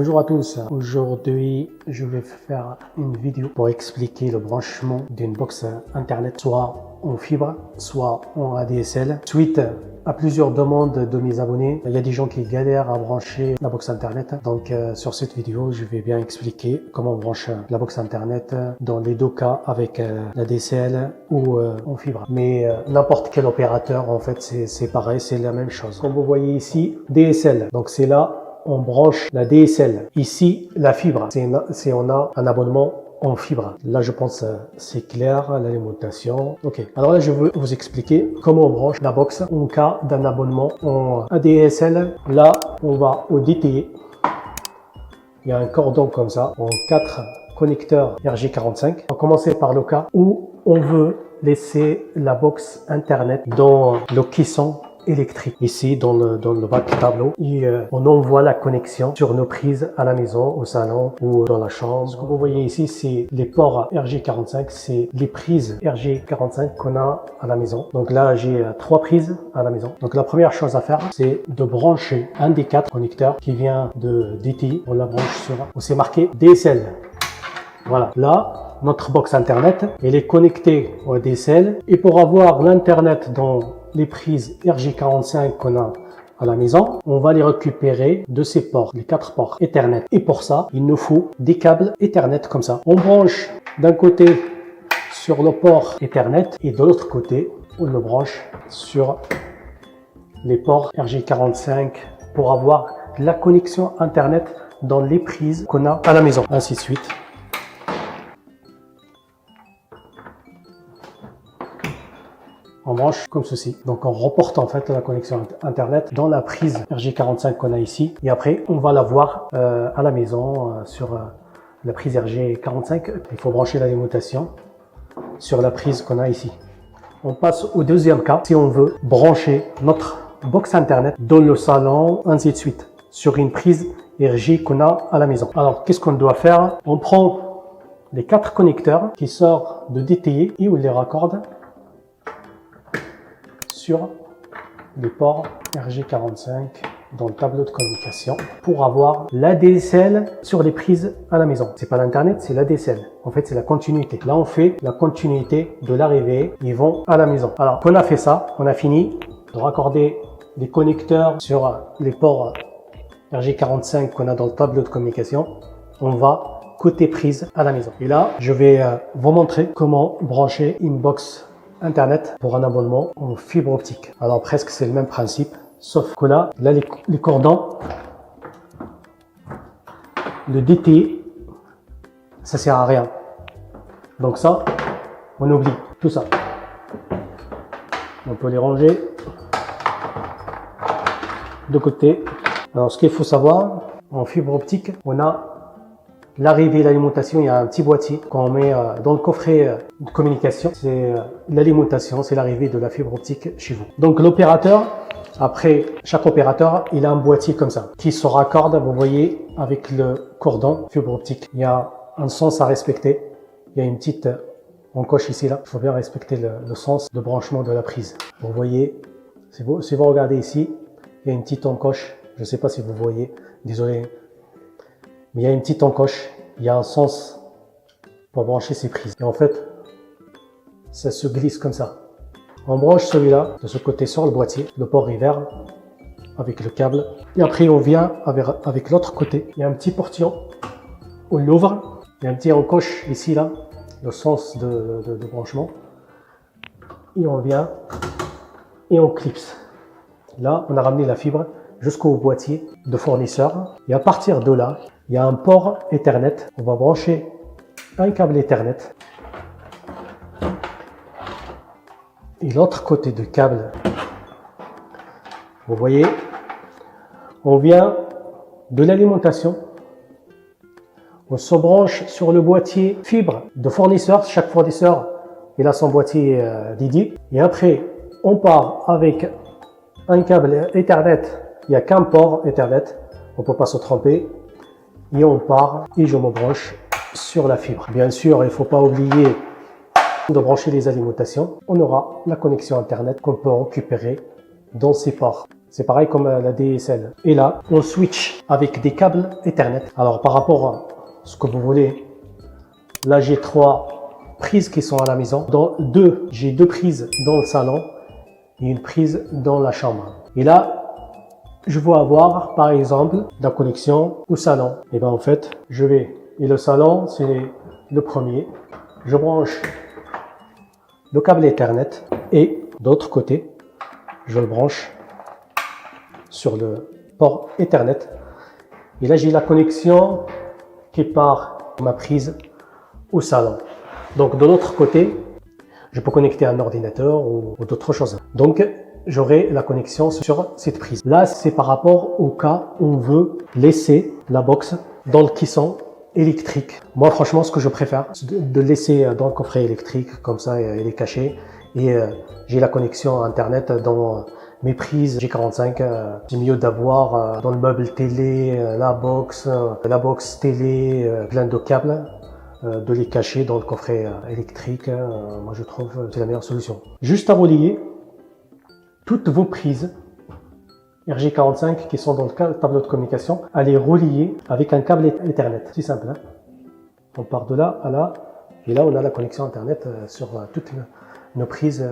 Bonjour à tous, aujourd'hui je vais faire une vidéo pour expliquer le branchement d'une box internet soit en fibre, soit en ADSL. Suite à plusieurs demandes de mes abonnés, il y a des gens qui galèrent à brancher la box internet. Donc sur cette vidéo, je vais bien expliquer comment on branche la box internet dans les deux cas avec la DSL ou en fibre. Mais n'importe quel opérateur, en fait, c'est pareil, c'est la même chose. Comme vous voyez ici, DSL, donc c'est là on branche la DSL. Ici, la fibre, c'est on a un abonnement en fibre. Là, je pense c'est clair, l'alimentation. Ok. Alors là, je vais vous expliquer comment on branche la box en cas d'un abonnement en ADSL. Là, on va au DTI. Il y a un cordon comme ça, en 4 connecteurs RJ45. On va commencer par le cas où on veut laisser la box internet dans le caisson électrique. Ici, dans le bac tableau, et on envoie la connexion sur nos prises à la maison, au salon ou dans la chambre. Ce que vous voyez ici, c'est les ports RJ45, c'est les prises RJ45 qu'on a à la maison. Donc là, j'ai 3 prises à la maison. Donc la première chose à faire, c'est de brancher un des 4 connecteurs qui vient de DTI. On la branche sur, où c'est marqué DSL. Voilà. Là, notre box internet, elle est connectée au DSL. Et pour avoir l'internet dans les prises RJ45 qu'on a à la maison, on va les récupérer de ces ports, les 4 ports Ethernet. Et pour ça, il nous faut des câbles Ethernet comme ça. On branche d'un côté sur le port Ethernet et de l'autre côté, on le branche sur les ports RJ45 pour avoir la connexion Internet dans les prises qu'on a à la maison. Ainsi de suite. On branche comme ceci. Donc on reporte en fait la connexion internet dans la prise RJ45 qu'on a ici. Et après, on va la voir à la maison sur la prise RJ45. Il faut brancher l'alimentation sur la prise qu'on a ici. On passe au deuxième cas. Si on veut brancher notre box internet dans le salon, ainsi de suite, sur une prise RJ qu'on a à la maison. Alors, qu'est-ce qu'on doit faire? On prend les 4 connecteurs qui sortent de DTI et on les raccorde sur les ports RJ45 dans le tableau de communication pour avoir l'ADSL sur les prises à la maison. C'est pas l'internet, c'est l'ADSL. En fait, c'est la continuité. Là, on fait la continuité de l'arrivée. Ils vont à la maison. Alors, qu'on a fait ça, on a fini de raccorder les connecteurs sur les ports RJ45 qu'on a dans le tableau de communication. On va côté prise à la maison. Et là, je vais vous montrer comment brancher une box Internet pour un abonnement en fibre optique. Alors presque c'est le même principe, sauf que là les cordons, le DT, ça sert à rien. Donc ça, on oublie tout ça. On peut les ranger de côté. Alors ce qu'il faut savoir, en fibre optique, on a l'arrivée, l'alimentation, il y a un petit boîtier qu'on met dans le coffret de communication. C'est l'alimentation, c'est l'arrivée de la fibre optique chez vous. Donc l'opérateur, après chaque opérateur, il a un boîtier comme ça qui se raccorde, vous voyez, avec le cordon fibre optique. Il y a un sens à respecter. Il y a une petite encoche ici là. Il faut bien respecter le sens de branchement de la prise. Vous voyez, si vous regardez ici, il y a une petite encoche. Je ne sais pas si vous voyez, désolé. Mais il y a une petite encoche, il y a un sens pour brancher ces prises. Et en fait, ça se glisse comme ça. On branche celui-là de ce côté sur le boîtier, le port hiver, avec le câble. Et après, on vient avec l'autre côté. Il y a un petit portillon. On l'ouvre. Il y a un petit encoche ici, là, le sens de branchement. Et on vient et on clipse. Là, on a ramené la fibre jusqu'au boîtier de fournisseur. Et à partir de là, il y a un port Ethernet. On va brancher un câble Ethernet. Et l'autre côté du câble, vous voyez, on vient de l'alimentation. On se branche sur le boîtier fibre de fournisseur. Chaque fournisseur, il a son boîtier dédié. Et après, on part avec un câble Ethernet. Il n'y a qu'un port Ethernet. On ne peut pas se tromper. Et on part et je me branche sur la fibre. Bien sûr, il ne faut pas oublier de brancher les alimentations. On aura la connexion Internet qu'on peut récupérer dans ces ports. C'est pareil comme la DSL. Et là, on switch avec des câbles Ethernet. Alors par rapport à ce que vous voulez, là j'ai 3 prises qui sont à la maison. J'ai 2 prises dans le salon et une prise dans la chambre. Et là, je veux avoir par exemple la connexion au salon. Et bien en fait, et le salon c'est le premier. Je branche le câble Ethernet et d'autre côté, je le branche sur le port Ethernet. Et là, j'ai la connexion qui part de ma prise au salon. Donc, de l'autre côté, je peux connecter un ordinateur ou d'autres choses. Donc, j'aurai la connexion sur cette prise. Là, c'est par rapport au cas où on veut laisser la box dans le caisson électrique. Moi, franchement, ce que je préfère, c'est de laisser dans le coffret électrique, comme ça, il est caché. Et j'ai la connexion Internet dans mes prises G45. C'est mieux d'avoir dans le meuble télé, la box télé, plein de câbles, de les cacher dans le coffret électrique. Moi, je trouve que c'est la meilleure solution. Juste à relier toutes vos prises RJ45 qui sont dans le tableau de communication, à les relier avec un câble Ethernet. C'est simple, hein? On part de là à là, et là on a la connexion Internet sur toutes nos prises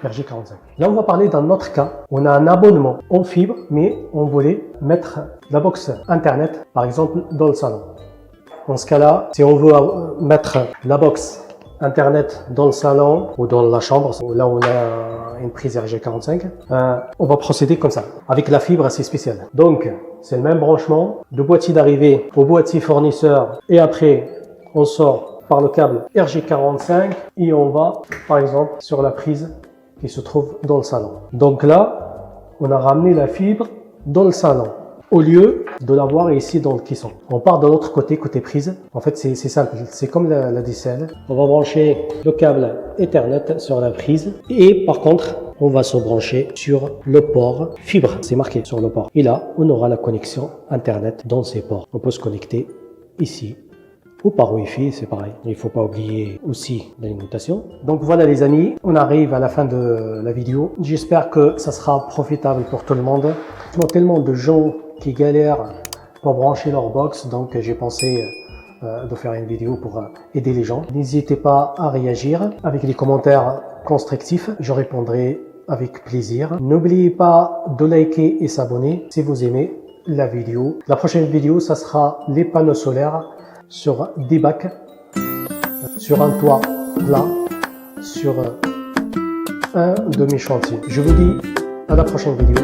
RJ45. Là on va parler d'un autre cas. On a un abonnement en fibre, mais on voulait mettre la box Internet, par exemple, dans le salon. Dans ce cas-là, si on veut mettre la box Internet dans le salon ou dans la chambre, là où on a une prise RJ45, on va procéder comme ça. Avec la fibre, c'est spécial. Donc, c'est le même branchement, de boîtier d'arrivée au boîtier fournisseur, et après, on sort par le câble RJ45 et on va, par exemple, sur la prise qui se trouve dans le salon. Donc là, on a ramené la fibre dans le salon, au lieu de l'avoir ici dans le caisson. On part de l'autre côté, côté prise. En fait, c'est simple, c'est comme la DSL. On va brancher le câble Ethernet sur la prise et par contre, on va se brancher sur le port fibre. C'est marqué sur le port. Et là, on aura la connexion Internet dans ces ports. On peut se connecter ici ou par Wi-Fi, c'est pareil. Il ne faut pas oublier aussi l'alimentation. Donc voilà les amis, on arrive à la fin de la vidéo. J'espère que ça sera profitable pour tout le monde. Il y a tellement de gens qui galèrent pour brancher leur box, donc j'ai pensé de faire une vidéo pour aider les gens. N'hésitez pas à réagir avec des commentaires constructifs, je répondrai avec plaisir. N'oubliez pas de liker et s'abonner si vous aimez la vidéo. La prochaine vidéo, ça sera les panneaux solaires sur des bacs, sur un toit plat, sur un de mes chantiers. Je vous dis à la prochaine vidéo.